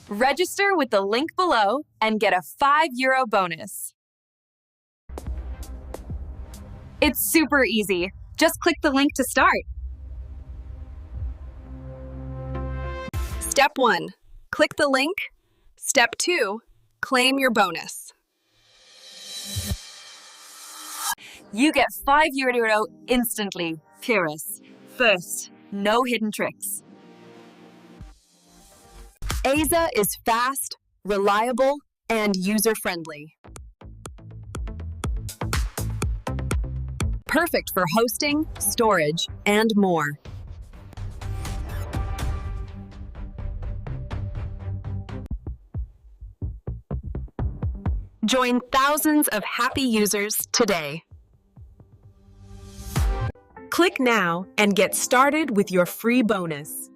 Register with the link below and get a €5 bonus. It's super easy. Just click the link to start. Step 1. Click the link. Step 2. Claim your bonus. You get €5 instantly. Purist. First, no hidden tricks. Aeza is fast, reliable, and user-friendly. Perfect for hosting, storage, and more. Join thousands of happy users today. Click now and get started with your free bonus.